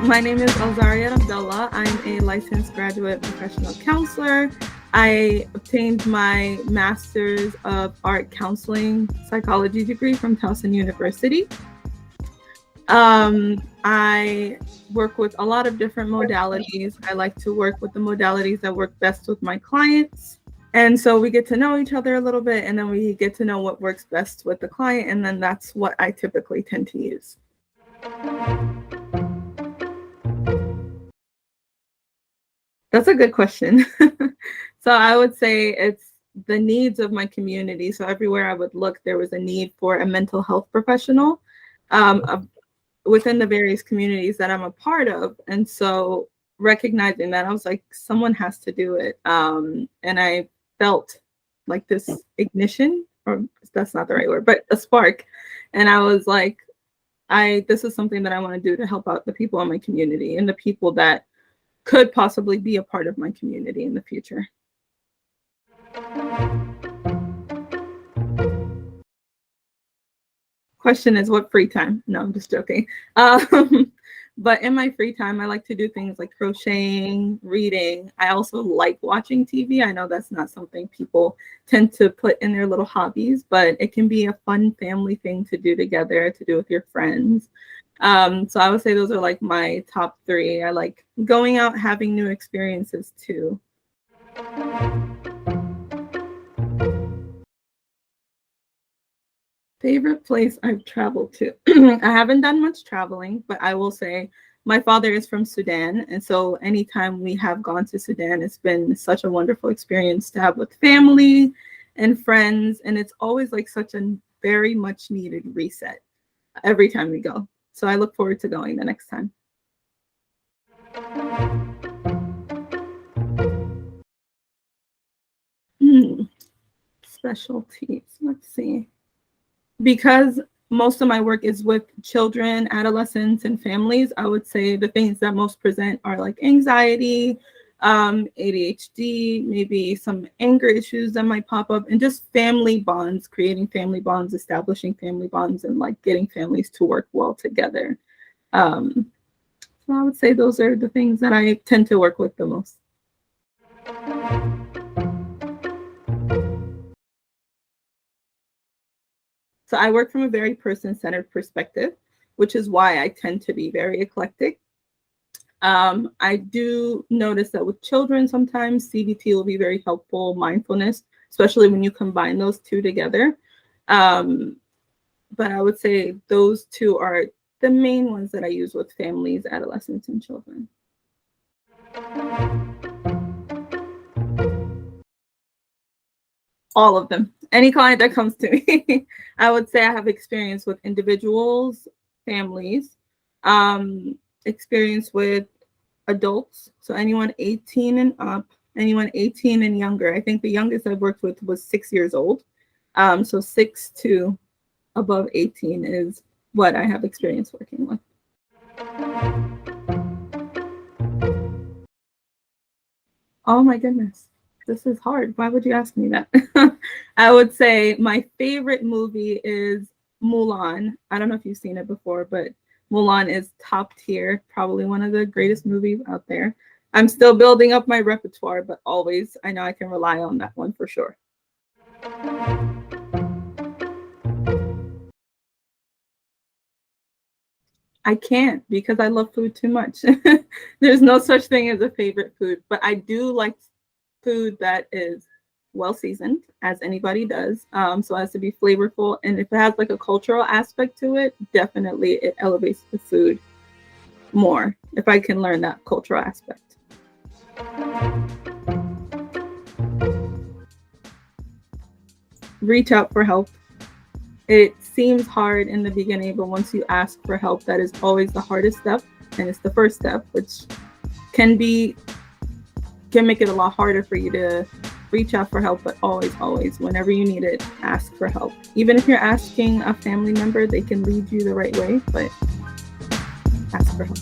My name is Alzariyat Abdalla. I'm a licensed graduate professional counselor. I obtained my Master's of Art Counseling Psychology degree from Towson University. I work with a lot of different modalities. I like to work with the modalities that work best with my clients. And so we get to know each other a little bit, and then we get to know what works best with the client, and then that's what I typically tend to use. That's a good question. So I would say it's the needs of my community. So everywhere I would look, there was a need for a mental health professional within the various communities that I'm a part of. And so recognizing that, I was like, someone has to do it. And I felt like this ignition, or that's not the right word, but a spark. And I was like, this is something that I want to do to help out the people in my community and the people that could possibly be a part of my community in the future. Question is, what free time? No, I'm just joking. But in my free time, I like to do things like crocheting, reading. I also like watching TV. I know that's not something people tend to put in their little hobbies, but it can be a fun family thing to do together, to do with your friends. So I would say those are like my top three. I like going out, having new experiences too. Favorite place I've traveled to. I haven't done much traveling, but I will say my father is from Sudan. And so anytime we have gone to Sudan, it's been such a wonderful experience to have with family and friends. And it's always like such a very much needed reset every time we go. So I look forward to going the next time. Specialties, let's see. Because most of my work is with children, adolescents, and families, I would say the things that most present are like anxiety, ADHD, maybe some anger issues that might pop up, and just family bonds, creating family bonds, establishing family bonds, and like getting families to work well together. So I would say those are the things that I tend to work with the most. So I work from a very person-centered perspective, which is why I tend to be very eclectic. I do notice that with children, sometimes CBT will be very helpful, mindfulness, especially when you combine those two together. But I would say those two are the main ones that I use with families, adolescents, and children. All of them. Any client that comes to me. I would say I have experience with individuals, families, experience with adults. So anyone 18 and up, anyone 18 and younger. I think the youngest I've worked with was 6 years old. So 6 to above 18 is what I have experience working with. Oh my goodness. This is hard. Why would you ask me that? I would say my favorite movie is Mulan. I don't know if you've seen it before, but Mulan is top tier, probably one of the greatest movies out there. I'm still building up my repertoire, but always I know I can rely on that one for sure. I can't because I love food too much. There's no such thing as a favorite food, but I do like food that is well seasoned, as anybody does, so it has to be flavorful, and if it has like a cultural aspect to it, definitely it elevates the food more if I can learn that cultural aspect. Reach out for help. It seems hard in the beginning, but once you ask for help, that is always the hardest step, and it's the first step, which can make it a lot harder for you to reach out for help. But always, whenever you need it, ask for help. Even if you're asking a family member, they can lead you the right way, but ask for help.